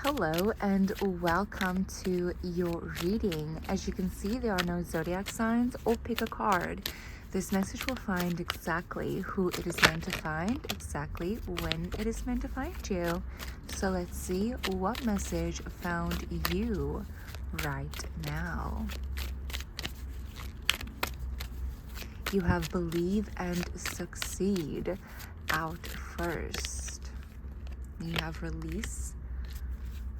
Hello and welcome to your reading. As you can see, there are no zodiac signs or pick a card. This message will find exactly who it is meant to find, exactly when it is meant to find you. So let's see what message found you right now. You have believe and succeed out first. You have release.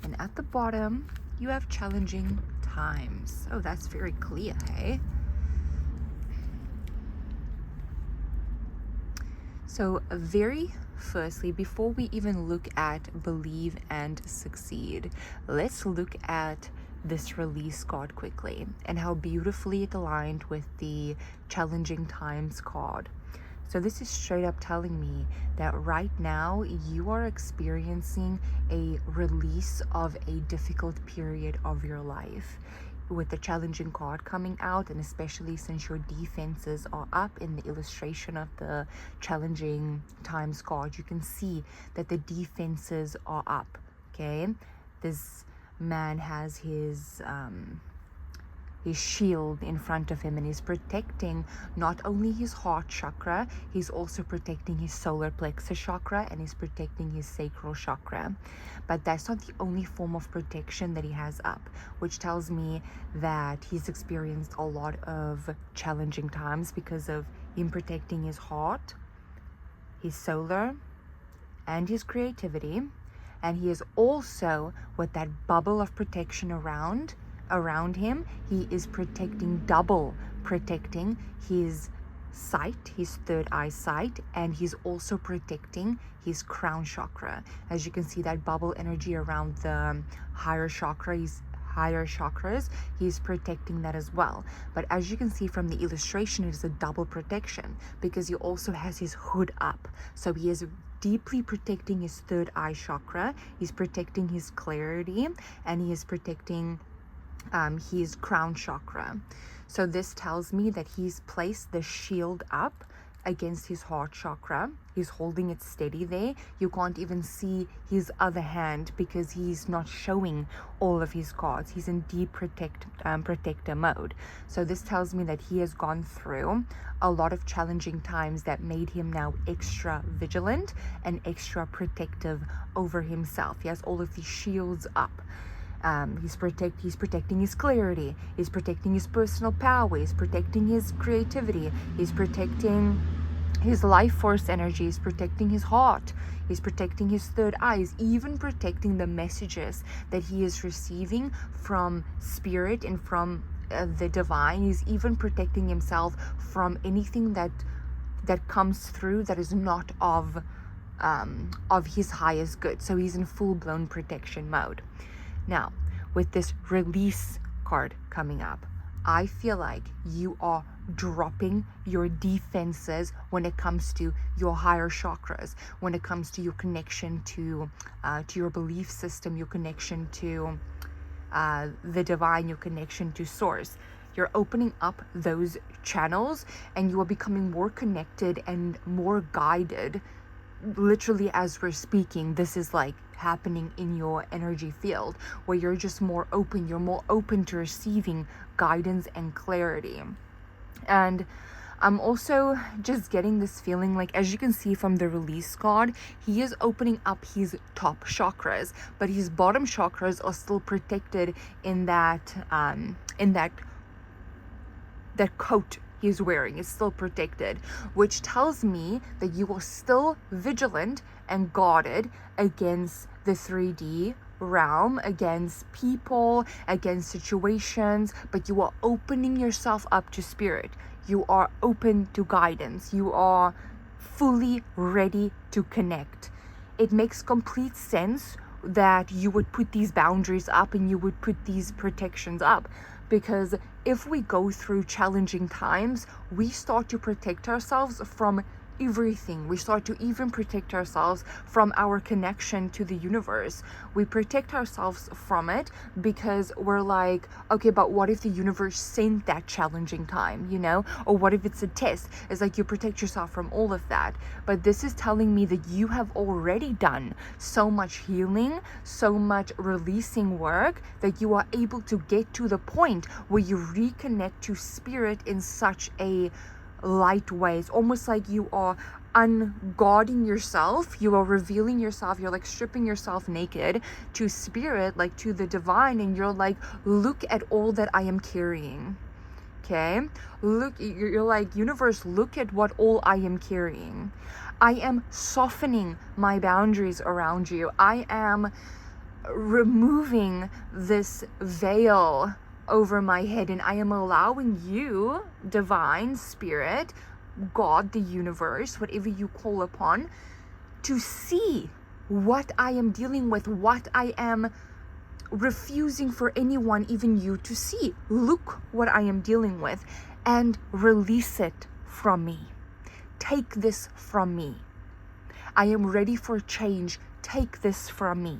And at the bottom, you have challenging times. Oh, that's very clear, hey? So very firstly, before we even look at believe and succeed, let's look at this release card quickly and how beautifully it aligned with the challenging times card. So this is straight up telling me that right now you are experiencing a release of a difficult period of your life. With the challenging card coming out, and especially since your defenses are up in the illustration of the challenging times card, you can see that the defenses are up, okay? This man has his shield in front of him, and he's protecting not only his heart chakra, he's also protecting his solar plexus chakra, and he's protecting his sacral chakra. But that's not the only form of protection that he has up, which tells me that he's experienced a lot of challenging times because of him protecting his heart, his solar, and his creativity. And he is also, with that bubble of protection around him, he is double protecting his sight, his third eye sight, and he's also protecting his crown chakra. As you can see, that bubble energy around the higher chakras, he's protecting that as well. But as you can see from the illustration, it is a double protection because he also has his hood up. So he is deeply protecting his third eye chakra, he's protecting his clarity, and he is protecting his crown chakra. So this tells me that he's placed the shield up against his heart chakra. He's holding it steady there. You can't even see his other hand because he's not showing all of his cards. He's in deep protector mode. So this tells me that he has gone through a lot of challenging times that made him now extra vigilant and extra protective over himself. He has all of these shields up. He's protecting his clarity, he's protecting his personal power, he's protecting his creativity, he's protecting his life force energy, he's protecting his heart, he's protecting his third eye, he's even protecting the messages that he is receiving from spirit and from the divine. He's even protecting himself from anything that comes through that is not of his highest good. So he's in full-blown protection mode. Now, with this release card coming up, I feel like you are dropping your defenses when it comes to your higher chakras, when it comes to your connection to your belief system, your connection to the divine, your connection to source. You're opening up those channels and you are becoming more connected and more guided. Literally, as we're speaking, this is like happening in your energy field where you're just more open. You're more open to receiving guidance and clarity. And I'm also just getting this feeling like, as you can see from the release card, he is opening up his top chakras, but his bottom chakras are still protected in that coat he's wearing is still protected, which tells me that you are still vigilant and guarded against the 3D realm, against people, against situations, but you are opening yourself up to spirit. You are open to guidance. You are fully ready to connect. It makes complete sense that you would put these boundaries up and you would put these protections up, because if we go through challenging times, we start to protect ourselves from everything. We start to even protect ourselves from our connection to the universe. We protect ourselves from it because we're like, okay, but what if the universe sent that challenging time, you know? Or what if it's a test? It's like you protect yourself from all of that. But this is telling me that you have already done so much healing, so much releasing work, that you are able to get to the point where you reconnect to spirit in such a light way. It's almost like you are unguarding yourself, you are revealing yourself, you're like stripping yourself naked to spirit, like to the divine, and you're like, look at all that I am carrying. Okay, look, you're like, universe, look at what all I am carrying. I am softening my boundaries around you. I am removing this veil over my head, and I am allowing you, divine spirit, God, the universe, whatever you call upon, to see what I am dealing with, what I am refusing for anyone, even you, to see. Look what I am dealing with, and release it from me. Take this from me. I am ready for change. Take this from me.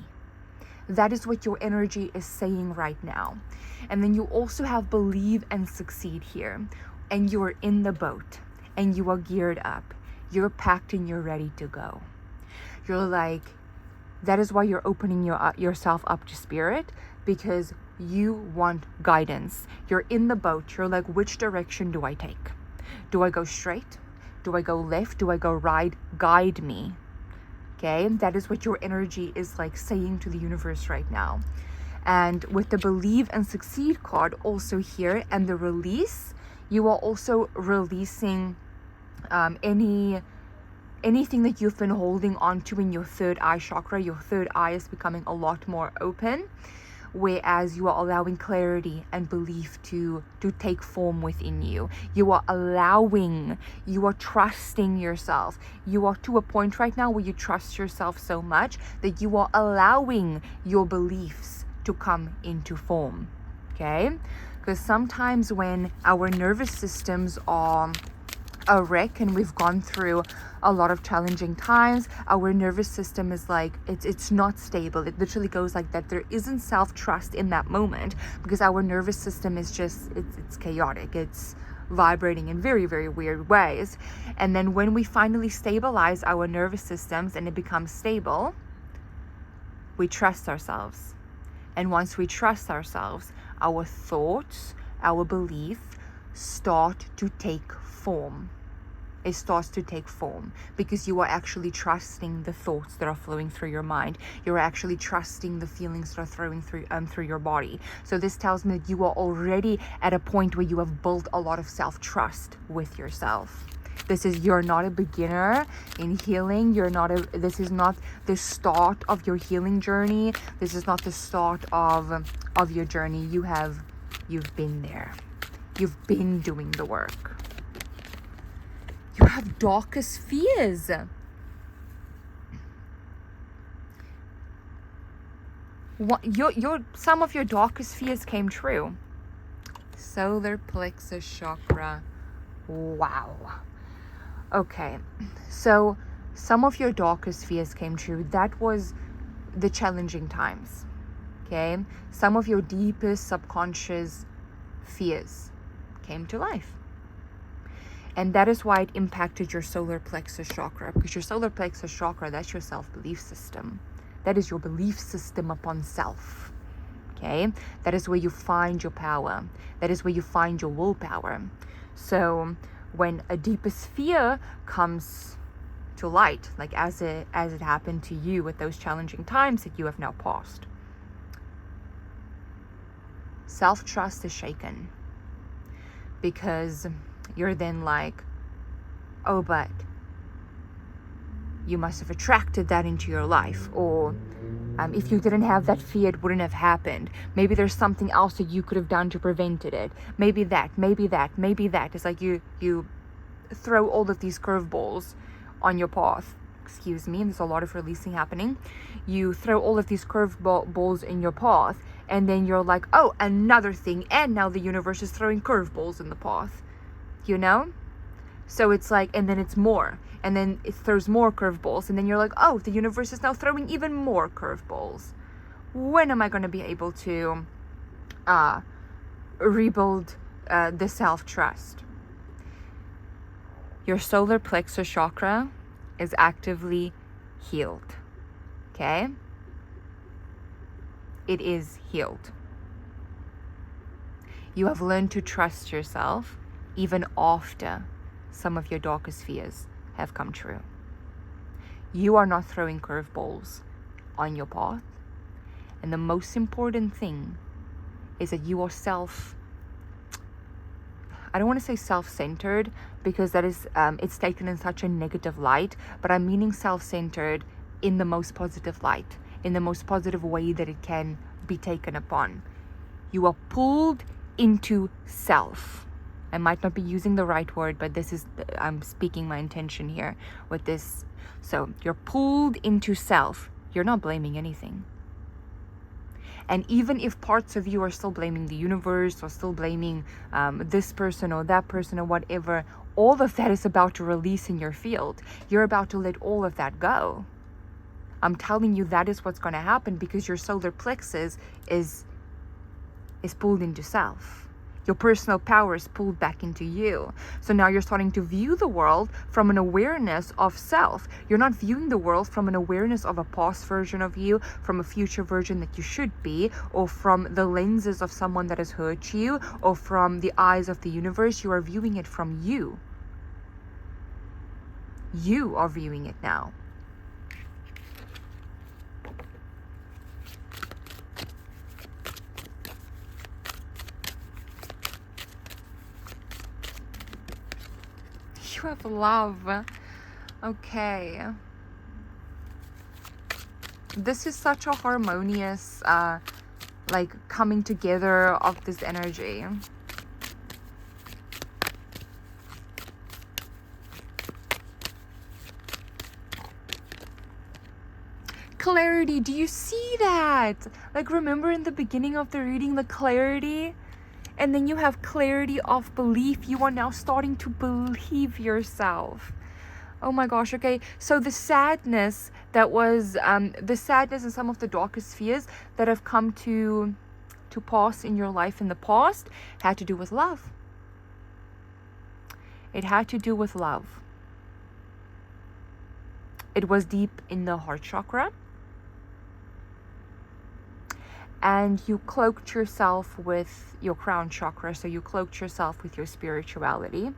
That is what your energy is saying right now. And then you also have believe and succeed here. And you're in the boat. And you are geared up. You're packed and you're ready to go. You're like, that is why you're opening yourself up to spirit. Because you want guidance. You're in the boat. You're like, which direction do I take? Do I go straight? Do I go left? Do I go right? Guide me. Okay, that is what your energy is like saying to the universe right now. And with the believe and succeed card also here, and the release, you are also releasing anything that you've been holding on to in your third eye chakra. Your third eye is becoming a lot more open, whereas you are allowing clarity and belief to take form within you. You are allowing, you are trusting yourself. You are to a point right now where you trust yourself so much that you are allowing your beliefs to come into form. Okay? Because sometimes when our nervous systems are a wreck and we've gone through a lot of challenging times, our nervous system is like, it's not stable. It literally goes like that. There isn't self-trust in that moment because our nervous system is just, it's chaotic. It's vibrating in very, very weird ways. And then when we finally stabilize our nervous systems and it becomes stable, we trust ourselves. And once we trust ourselves, our thoughts, our belief start to take form. It starts to take form because you are actually trusting the thoughts that are flowing through your mind. You're actually trusting the feelings that are flowing through your body. So this tells me that you are already at a point where you have built a lot of self-trust with yourself. You're not a beginner in healing. This is not the start of your healing journey. This is not the start of your journey. You've been there. You've been doing the work. You have darkest fears. Some of your darkest fears came true. Solar plexus chakra. Wow. Okay. So some of your darkest fears came true. That was the challenging times. Okay. Some of your deepest subconscious fears came to life. And that is why it impacted your solar plexus chakra. Because your solar plexus chakra, that's your self-belief system. That is your belief system upon self. Okay? That is where you find your power. That is where you find your willpower. So when a deepest fear comes to light, like as it happened to you with those challenging times that you have now passed, self-trust is shaken. Because you're then like, oh, but you must have attracted that into your life. Or if you didn't have that fear, it wouldn't have happened. Maybe there's something else that you could have done to prevent it. Maybe that. It's like you throw all of these curveballs on your path. Excuse me, there's a lot of releasing happening. You throw all of these curveballs in your path, and then you're like, oh, another thing, and now the universe is throwing curveballs in the path. You know? So it's like, and then it's more. and then it throws more curveballs, and then you're like, oh, the universe is now throwing even more curveballs. When am I going to be able to rebuild the self-trust? Your solar plexus chakra is actively healed. Okay? It is healed. You have learned to trust yourself even after some of your darkest fears have come true. You are not throwing curveballs on your path. And the most important thing is that you are I don't want to say self-centered, because that is, it's taken in such a negative light, but I'm meaning self-centered in the most positive light, in the most positive way that it can be taken upon. You are pulled into self. I might not be using the right word, but this is, I'm speaking my intention here with this. So you're pulled into self. You're not blaming anything. And even if parts of you are still blaming the universe, or still blaming this person or that person or whatever, all of that is about to release in your field. You're about to let all of that go. I'm telling you, that is what's going to happen, because your solar plexus is pulled into self. Your personal power is pulled back into you. So now you're starting to view the world from an awareness of self. You're not viewing the world from an awareness of a past version of you, from a future version that you should be, or from the lenses of someone that has hurt you, or from the eyes of the universe. You are viewing it from you. You are viewing it now. You have love. Okay. This is such a harmonious, like, coming together of this energy. Clarity. Do you see that? Like, remember in the beginning of the reading, the clarity? And then you have clarity of belief. You are now starting to believe yourself. Oh my gosh, okay. So the sadness that was, the sadness and some of the darkest fears that have come to pass in your life in the past had to do with love. It had to do with love. It was deep in the heart chakra. And you cloaked yourself with your crown chakra. So you cloaked yourself with your spirituality.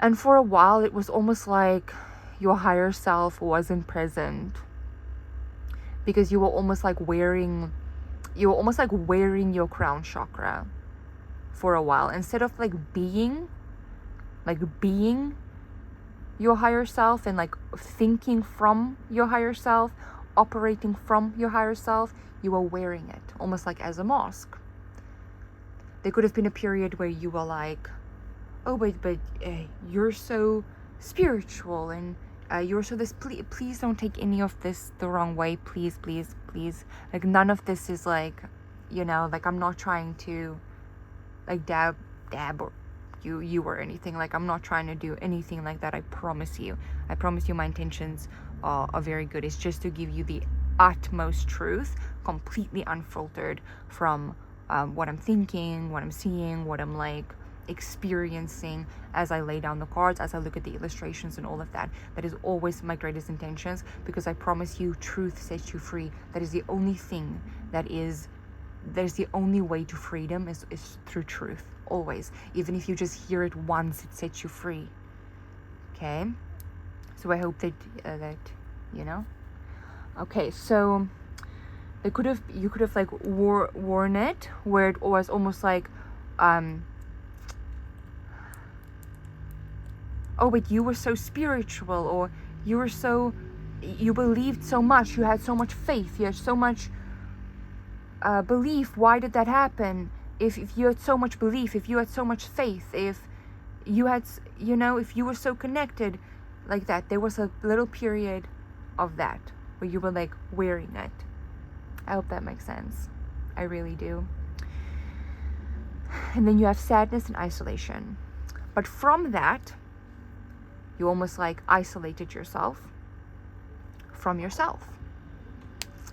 And for a while, it was almost like your higher self wasn't present. Because you were almost like wearing your crown chakra for a while. Instead of being your higher self and like thinking from your higher self, operating from your higher self, you were wearing it almost like as a mask. There could have been a period where you were like, oh, but you're so spiritual, and you're so this. Please don't take any of this the wrong way. Please. Like, none of this is like, like, I'm not trying to like dab or you or anything. Like, I'm not trying to do anything like that. I promise you my intentions are very good. It's just to give you the utmost truth, completely unfiltered from what I'm thinking, what I'm seeing, what I'm like experiencing as I lay down the cards, as I look at the illustrations and all of that. That is always my greatest intentions, because I promise you, truth sets you free. That is the only thing that is the only way to freedom is through truth. Always. Even if you just hear it once, it sets you free. Okay? So I hope that okay, so you could have like worn it where it was almost like oh, but you were so spiritual, or you believed so much, you had so much faith, you had so much belief. Why did that happen? If you had so much belief, if you had so much faith, if you had, if you were so connected like that, there was a little period of that where you were like wearing it. I hope that makes sense. I really do. And then you have sadness and isolation. But from that, You almost like isolated yourself from yourself.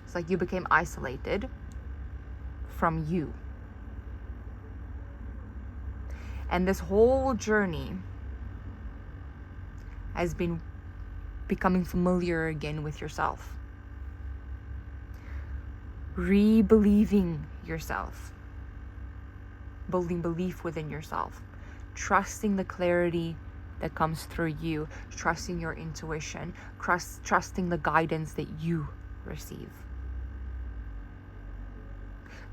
It's like you became isolated from you. And this whole journey has been becoming familiar again with yourself. Re-believing yourself. Building belief within yourself. Trusting the clarity that comes through you. Trusting your intuition. Trusting the guidance that you receive.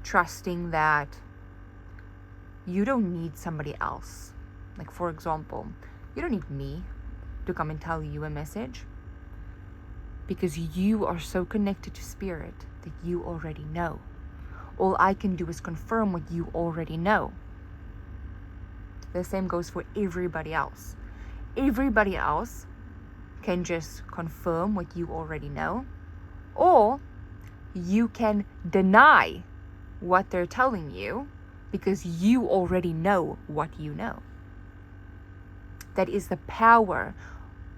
Trusting that you don't need somebody else. Like, for example, you don't need me to come and tell you a message, because you are so connected to spirit that you already know. All I can do is confirm what you already know. The same goes for everybody else. Everybody else can just confirm what you already know, or you can deny what they're telling you because you already know what you know. That is the power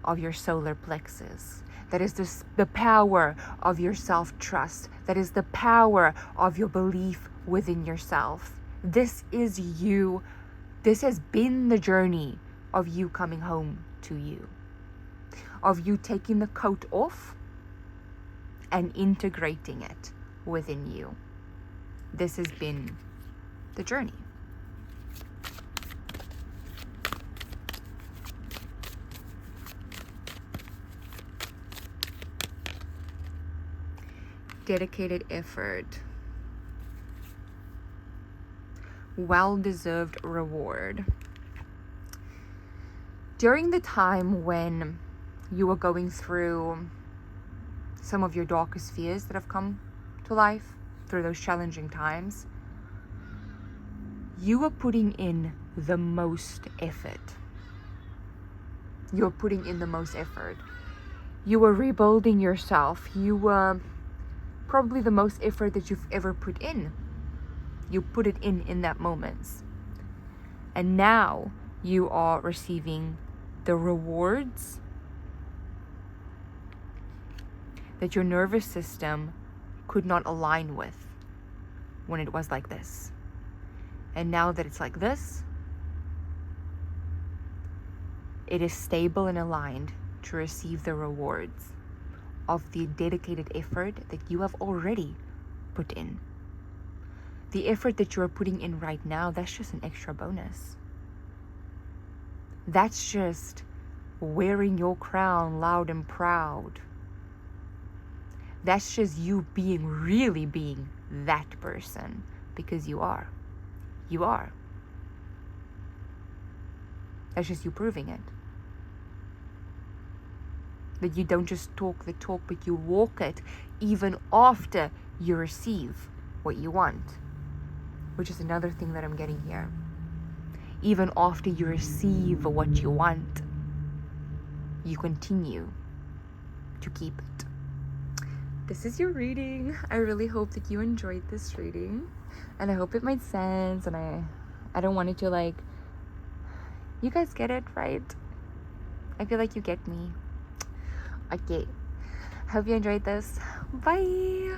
of your solar plexus. That is the power of your self-trust. That is the power of your belief within yourself. This is you. This has been the journey of you coming home to you. Of you taking the coat off and integrating it within you. This has been the journey. Dedicated effort. Well-deserved reward. During the time when you were going through some of your darkest fears that have come to life, through those challenging times, you were putting in the most effort. You were putting in the most effort. You were rebuilding yourself. You were probably the most effort that you've ever put in. You put it in that moment. And now you are receiving the rewards that your nervous system could not align with when it was like this. And now that it's like this, it is stable and aligned to receive the rewards of the dedicated effort that you have already put in. The effort that you are putting in right now, that's just an extra bonus. That's just wearing your crown loud and proud. That's just you really being that person, because you are. You are. That's just you proving it. That you don't just talk the talk, but you walk it even after you receive what you want. Which is another thing that I'm getting here. Even after you receive what you want, you continue to keep it. This is your reading. I really hope that you enjoyed this reading. And I hope it made sense. And I don't want it to like... You guys get it, right? I feel like you get me. Okay. Hope you enjoyed this. Bye.